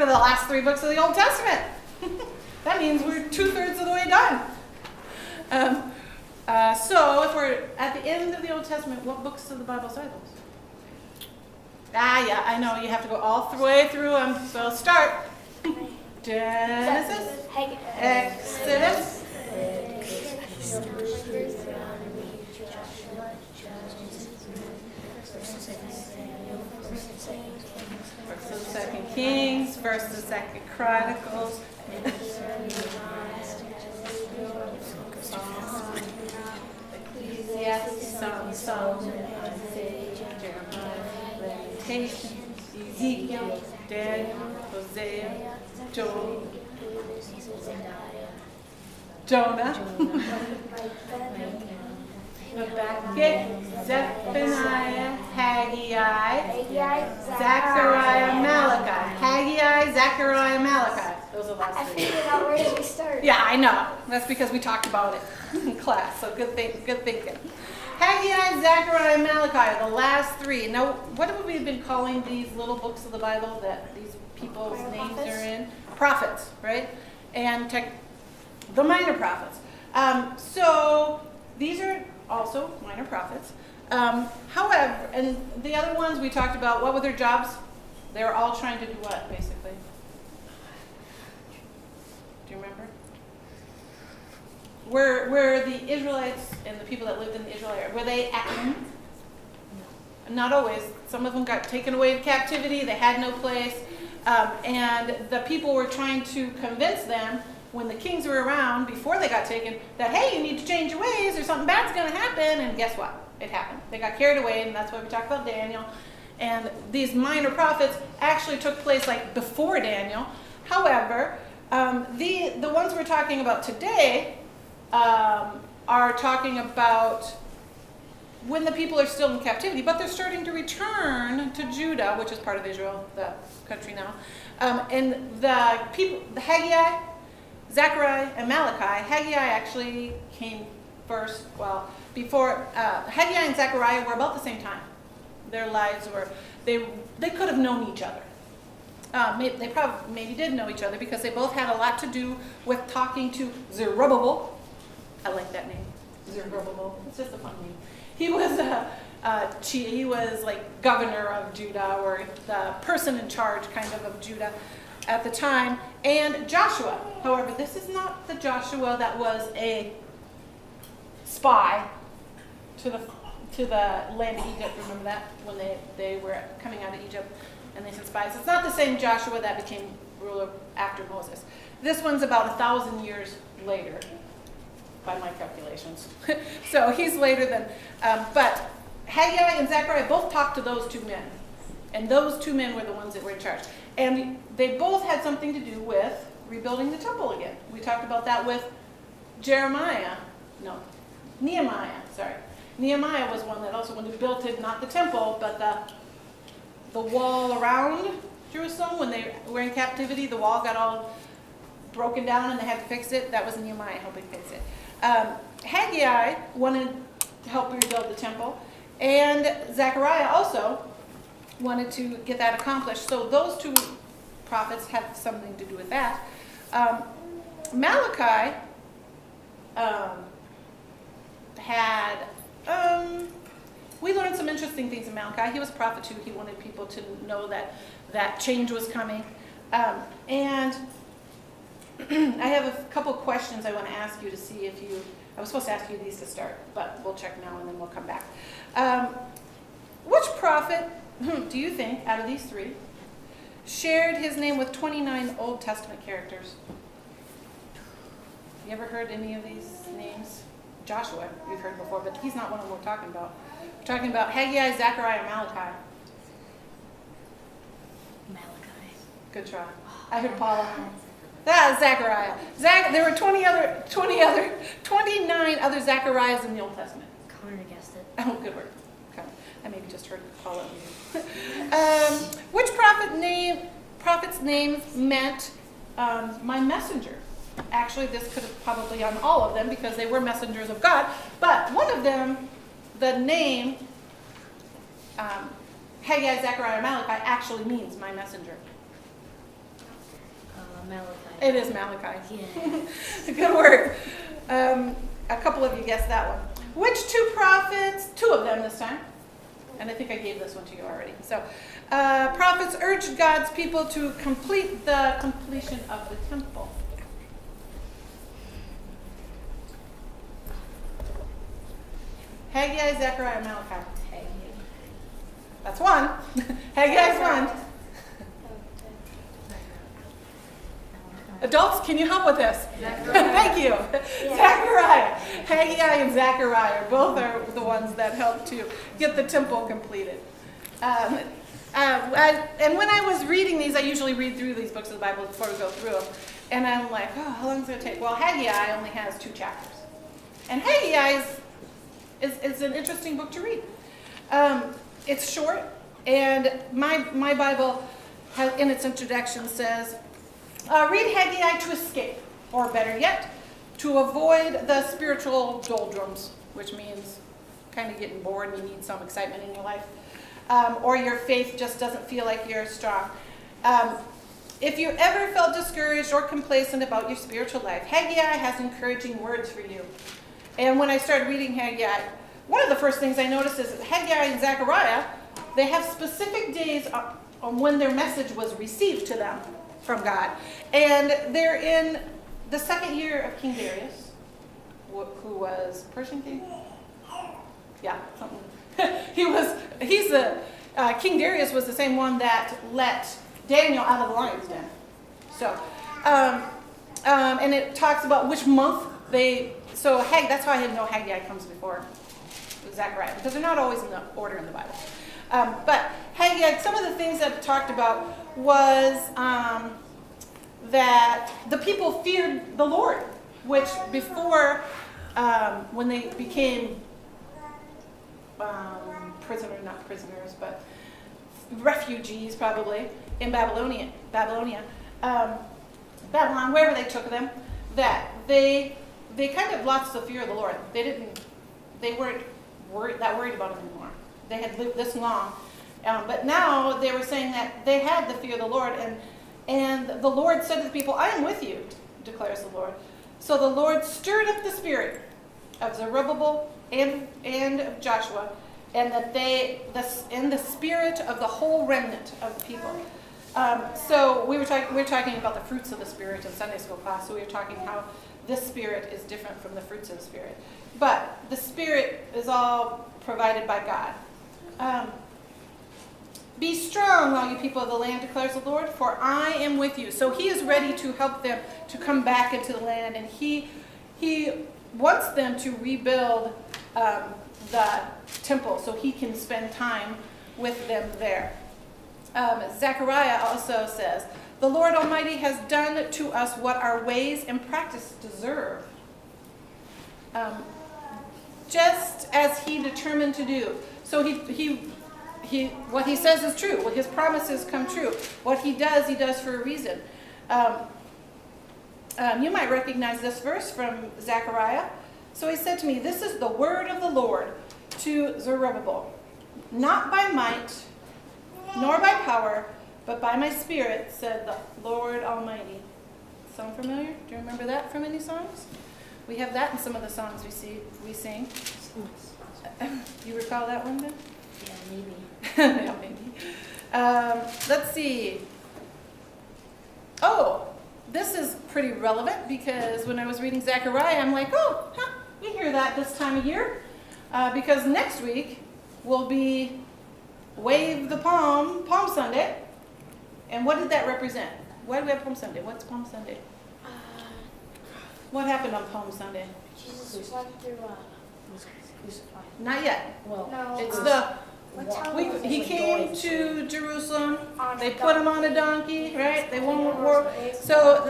to the last 3 books of the Old Testament. That means we're 2/3 of the way done. So if we're at the end of the Old Testament, what books of the Bible are those? Yeah, I know, you have to go all the way through them. So start. Genesis, Exodus, First and Second Kings, First and Second Chronicles, Ecclesiastes, Psalms, Jeremiah, Lamentations, Ezekiel, Daniel, Hosea, Jonah, Habakkuk, Zephaniah, Haggai, Zechariah, Malachi. Haggai, Zechariah, Malachi. Those are the last 3. I figured out where did we start. Yeah, I know. That's because we talked about it in class. So good thinking. Haggai, Zechariah, Malachi are the last 3. Now, what have we been calling these little books of the Bible that these people's names are in? Prophets, right? And the minor prophets. So these are also minor prophets. However, and the other ones we talked about, what were their jobs? They were all trying to do what, basically? Do you remember? Were the Israelites and the people that lived in the Israel area, were they at home? Not always. Some of them got taken away in captivity. They had no place. And the people were trying to convince them when the kings were around before they got taken that, hey, you need to change your ways or something bad's going to happen. And guess what? It happened. They got carried away, and that's why we talked about Daniel. And these minor prophets actually took place like before Daniel. However, the ones we're talking about today are talking about when the people are still in captivity, but they're starting to return to Judah, which is part of Israel, the country now. And the people, the Haggai, Zechariah, and Malachi, Haggai actually came first, well, before, Haggai and Zechariah were about the same time. Their lives were, they could have known each other. They probably maybe did know each other because they both had a lot to do with talking to Zerubbabel. I like that name, Zerubbabel. It's just a fun name. He was like governor of Judah, or the person in charge kind of Judah at the time. And Joshua, however, this is not the Joshua that was a spy to the land of Egypt. Remember that? When they were coming out of Egypt and they sent spies. It's not the same Joshua that became ruler after Moses. This one's about 1,000 years later, by my calculations. So he's later than, but Haggai and Zechariah both talked to those 2 men. And those 2 men were the ones that were in charge. And they both had something to do with rebuilding the temple again. We talked about that with Nehemiah, sorry. Nehemiah was one that also wanted to build it, not the temple, but the wall around Jerusalem. When they were in captivity, the wall got all broken down and they had to fix it. That was Nehemiah helping fix it. Haggai wanted to help rebuild the temple, and Zechariah also wanted to get that accomplished. So those 2 prophets had something to do with that. Malachi we learned some interesting things in Malachi. He was a prophet too. He wanted people to know that change was coming. And I have a couple questions I want to ask you to see if you, I was supposed to ask you these to start, but we'll check now and then we'll come back. Which prophet do you think, out of these 3, shared his name with 29 Old Testament characters? You ever heard any of these names? Joshua, we've heard before, but he's not one of them we're talking about. We're talking about Haggai, Zechariah, Malachi. Malachi. Good try. I heard Paula. That is Zechariah. There were 29 other Zechariahs in the Old Testament. Connor guessed it. Oh, good work. Okay. I maybe just heard Paula. Which prophet's name meant my messenger? Actually, this could have probably on all of them because they were messengers of God. But one of them, the name Haggai, Zechariah, Malachi actually means my messenger. It is Malachi. Yeah. Good work. A couple of you guessed that one. Which two prophets, two of them this time, and I think I gave this one to you already. So, prophets urged God's people to complete the completion of the temple. Haggai, Zechariah, Malachi. That's one. Haggai's one. Adults, can you help with this? Thank you. Yeah. Zechariah. Haggai and Zechariah both are the ones that helped to get the temple completed. And when I was reading these, I usually read through these books of the Bible before we go through them. And I'm like, oh, how long is it going to take? Well, Haggai only has 2 chapters. And Haggai is an interesting book to read. It's short, and my Bible has, in its introduction says, read Haggai to escape, or better yet, to avoid the spiritual doldrums, which means kind of getting bored and you need some excitement in your life, or your faith just doesn't feel like you're strong. If you ever felt discouraged or complacent about your spiritual life, Haggai has encouraging words for you. And when I started reading Haggai, one of the first things I noticed is that Haggai and Zechariah, they have specific days on when their message was received to them from God. And they're in the 2nd year of King Darius, who was Persian king? Yeah, something. King Darius was the same one that let Daniel out of the lion's den. So, and it talks about which month that's how I know Haggai comes before Zechariah, because they're not always in the order in the Bible. But Haggai, some of the things that it talked about was that the people feared the Lord, which before, when they became refugees probably in Babylon, wherever they took them, that they kind of lost the fear of the Lord. They weren't that worried about him anymore. They had lived this long. But now they were saying that they had the fear of the Lord, and the Lord said to the people, I am with you, declares the Lord. So the Lord stirred up the spirit of Zerubbabel and of Joshua, and that in the spirit of the whole remnant of the people. So we were talking about the fruits of the Spirit in Sunday school class, so we were talking how this Spirit is different from the fruits of the Spirit. But the Spirit is all provided by God. Be strong, all you people of the land, declares the Lord, for I am with you. So he is ready to help them to come back into the land, and he wants them to rebuild the temple so he can spend time with them there. Zechariah also says, the Lord Almighty has done to us what our ways and practice deserve, just as he determined to do. So what he says is true. What his promises come true. What he does for a reason. You might recognize this verse from Zechariah. So he said to me, this is the word of the Lord to Zerubbabel, not by might, nor by power, but by my Spirit, said the Lord Almighty. Sound familiar? Do you remember that from any songs? We have that in some of the songs we sing. You recall that one, Ben? Yeah, maybe. Yeah, maybe. Let's see. Oh, this is pretty relevant because when I was reading Zechariah, I'm like, we hear that this time of year. Because next week will be Wave the Palm Sunday. And what did that represent? Why do we have Palm Sunday? What's Palm Sunday? What happened on Palm Sunday? Jesus went through was crucified. Not yet. Well, No. It's he was came going to Jerusalem. On They a put him on a donkey, right? They won the war. So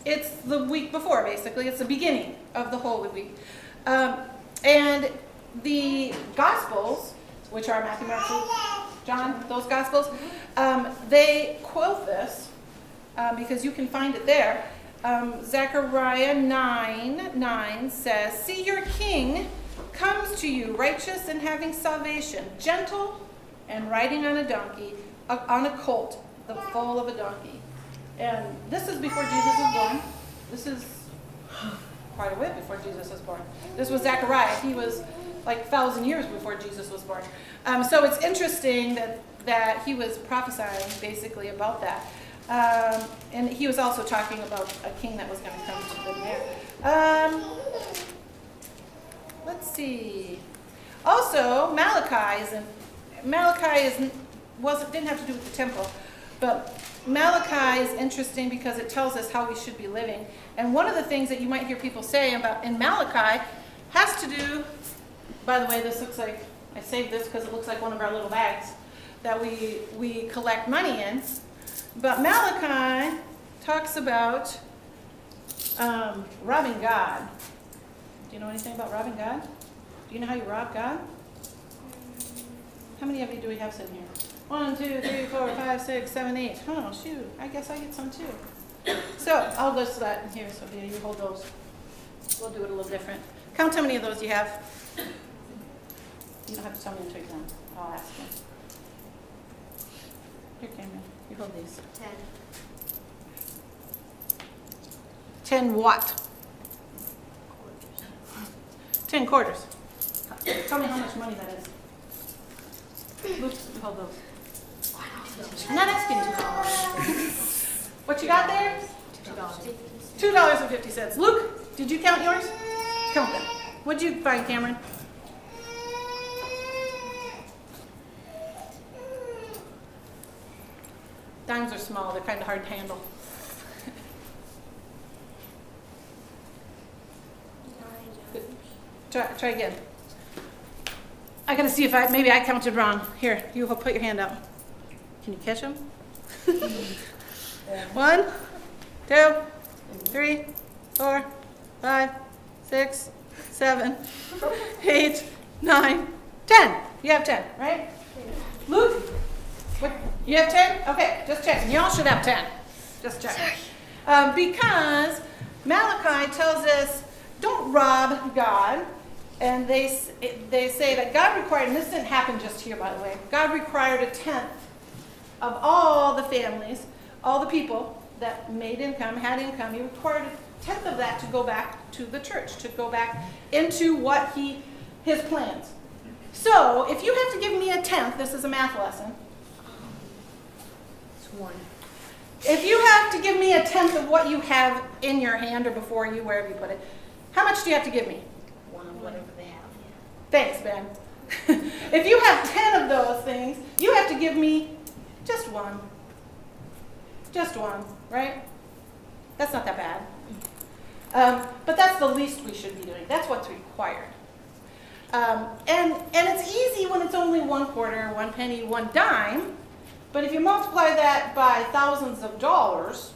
it's the week before, basically. It's the beginning of the Holy Week. And the Gospels, which are Matthew, Mark, Luke, John, those Gospels, they quote this because you can find it there. Zechariah 9:9 says, see, your king comes to you, righteous and having salvation, gentle and riding on a donkey, on a colt, the foal of a donkey. And this is before Jesus was born. This is quite a bit before Jesus was born. This was Zechariah. He was like 1,000 years before Jesus was born. So it's interesting that he was prophesying basically about that. And he was also talking about a king that was going to come to them there. Let's see. Also, didn't have to do with the temple, but Malachi is interesting because it tells us how we should be living. And one of the things that you might hear people say about in Malachi has to do, by the way, this looks like, I saved this because it looks like one of our little bags that we collect money in. But Malachi talks about robbing God. Do you know anything about robbing God? Do you know how you rob God? How many of you do we have sitting here? 1, 2, 3, 4, 5, 6, 7, 8. Oh, shoot. I guess I get some too. So I'll list that in here, Sophia. You hold those. We'll do it a little different. Count how many of those you have. You don't have to tell me until you're done. I'll ask you. Here, Cameron. You hold these. 10. 10 what? 10 quarters. Tell me how much money that is. Luke, you hold those. I'm not asking you. What you got there? $2.50. Luke, did you count yours? Count them. What'd you find, Cameron? Dimes are small. They're kind of hard to handle. Try again. I gotta see if maybe I counted wrong. Here, you put your hand out. Can you catch them? 1, 2, 3, 4, 5, 6, 7, 8, 9, 10. You have 10, right? Luke, what? You have 10? Okay, just checking. Y'all should have 10. Just checking. Because Malachi tells us, don't rob God. And they say that God required, and this didn't happen just here, by the way, God required 1/10 of all the families, all the people that made income, had income. He required 1/10 of that to go back to the church, to go back into what his plans. So if you have to give me 1/10, this is a math lesson. It's 1. If you have to give me 1/10 of what you have in your hand or before you, wherever you put it, how much do you have to give me? 1 of whatever they have. Thanks, Ben. If you have 10 of those things, you have to give me just one. Just one, right? That's not that bad. But that's the least we should be doing. That's what's required. And it's easy when it's only 1 quarter, 1 penny, 1 dime. But if you multiply that by thousands of dollars,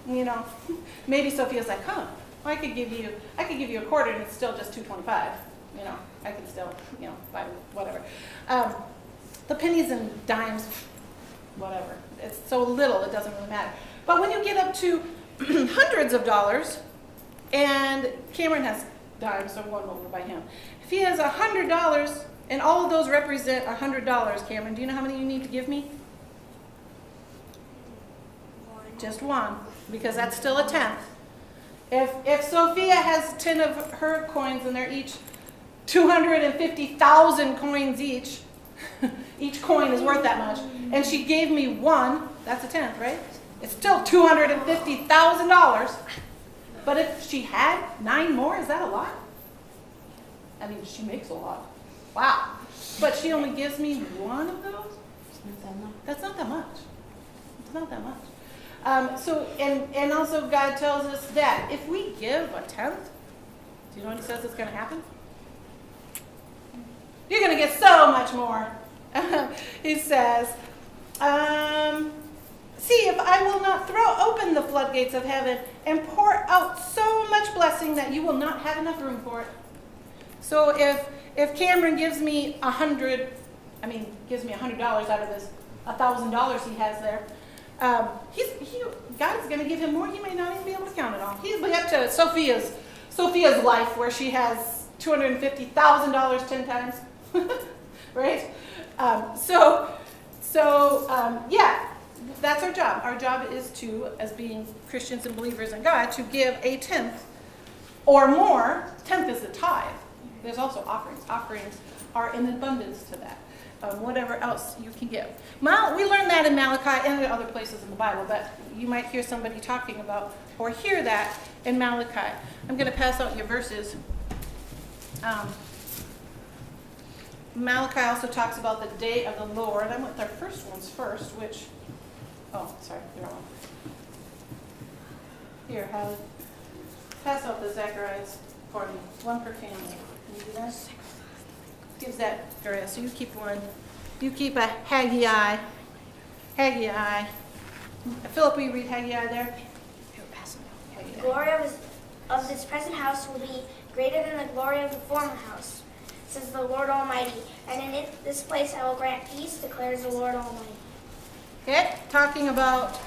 maybe Sophia's like, well, I could give you a quarter and it's still just $2.25. I can still, buy whatever. The pennies and dimes, whatever. It's so little, it doesn't really matter. But when you get up to hundreds of dollars, and Cameron has dimes, so I'm going over by him. If he has $100, and all of those represent $100, Cameron, do you know how many you need to give me? 1. Just one, because that's still 1/10. If Sophia has 10 of her coins and they're each 250,000 coins each, each coin is worth that much, and she gave me 1, that's 1/10, right? It's still $250,000. But if she had 9 more, is that a lot? I mean, she makes a lot. Wow. But she only gives me 1 of those? That's not that much. It's not that much. And also God tells us that if we give 1/10, do you know what he says is going to happen? You're going to get so much more. He says, see if I will not throw open the floodgates of heaven and pour out so much blessing that you will not have enough room for it. So if Cameron gives me $100 out of his $1,000 he has there, God is going to give him more. He may not even be able to count it all. He'll be up to Sophia's life, where she has $250,000 10 times, right? Yeah, that's our job. Our job is to, as being Christians and believers in God, to give a tenth or more. Tenth is a tithe. There's also offerings. Offerings are in abundance to that. Whatever else you can give. We learn that in Malachi and in other places in the Bible, but you might hear somebody talking about or hear that in Malachi. I'm going to pass out your verses. Malachi also talks about the day of the Lord. I went with our first ones first, which, sorry, the wrong one. Here, Hallie, pass out the Zechariahs for me, one per family. Can you do that? Give Zechariah, so you keep one. You keep a Haggai. Haggai. Philip, will you read Haggai there? The glory of this present house will be greater than the glory of the former house, says the Lord Almighty. And in this place I will grant peace, declares the Lord Almighty. Okay, he's talking about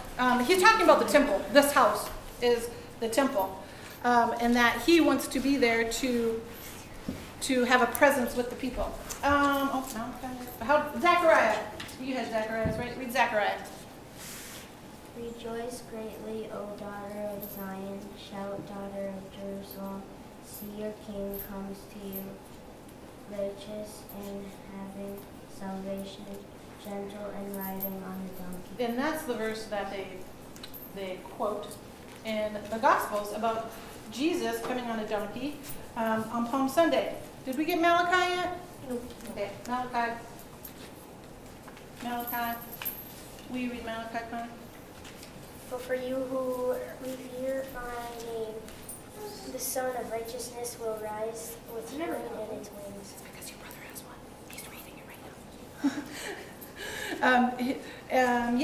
the temple. This house is the temple, and that he wants to be there to have a presence with the people. Zechariah. You had Zechariah, right? Read Zechariah. Rejoice greatly, O daughter of Zion. Shout, daughter of Jerusalem. See, your king comes to you, righteous and having salvation, gentle and riding on a donkey. And that's the verse that they quote in the Gospels about Jesus coming on a donkey on Palm Sunday. Did we get Malachi yet? Nope. Okay, Malachi. Will you read Malachi, Connie? But for you who revere my name, the Son of Righteousness will rise with healing in its wings. It's because your brother has one. He's reading it right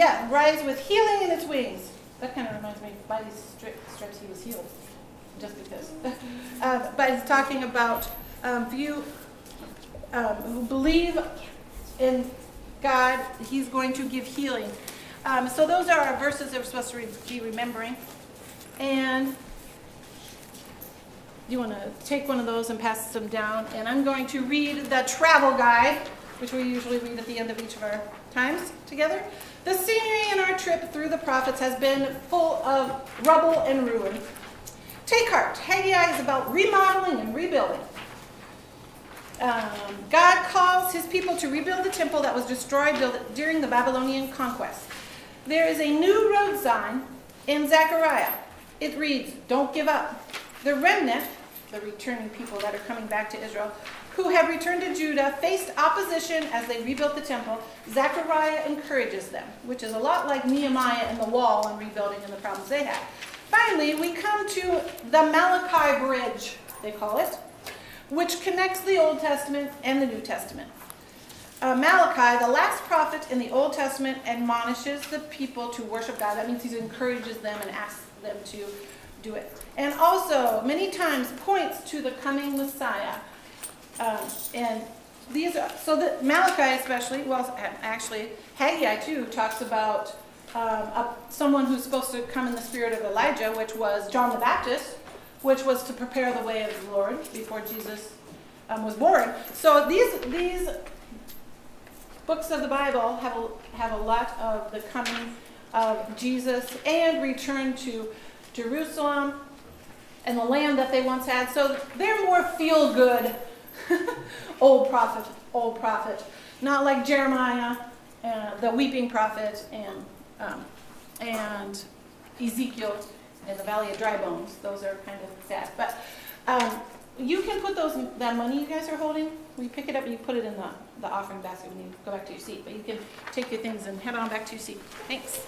now. Rise with healing in its wings. That kind of reminds me, by these stripes he was healed. Just because. But he's talking about you who believe in God, he's going to give healing. So those are our verses that we're supposed to be remembering. And you want to take one of those and pass them down. And I'm going to read the travel guide, which we usually read at the end of each of our times together. The scenery in our trip through the prophets has been full of rubble and ruin. Take heart. Haggai is about remodeling and rebuilding. God calls his people to rebuild the temple that was destroyed during the Babylonian conquest. There is a new road sign in Zechariah. It reads, "Don't give up." The remnant, the returning people that are coming back to Israel, who have returned to Judah, faced opposition as they rebuilt the temple. Zechariah encourages them, which is a lot like Nehemiah and the wall and rebuilding and the problems they had. Finally, we come to the Malachi Bridge, they call it, which connects the Old Testament and the New Testament. Malachi, the last prophet in the Old Testament, admonishes the people to worship God. That means he encourages them and asks them to do it. And also, many times, points to the coming Messiah. Malachi especially, well, actually, Haggai too, talks about someone who's supposed to come in the spirit of Elijah, which was John the Baptist, which was to prepare the way of the Lord before Jesus was born. So these books of the Bible have a lot of the coming of Jesus and return to Jerusalem and the land that they once had. So they're more feel-good old prophet, not like Jeremiah, the weeping prophet, and Ezekiel in the Valley of Dry Bones. Those are kind of sad. But you can put that money you guys are holding, we pick it up and you put it in the offering basket when you go back to your seat. But you can take your things and head on back to your seat. Thanks.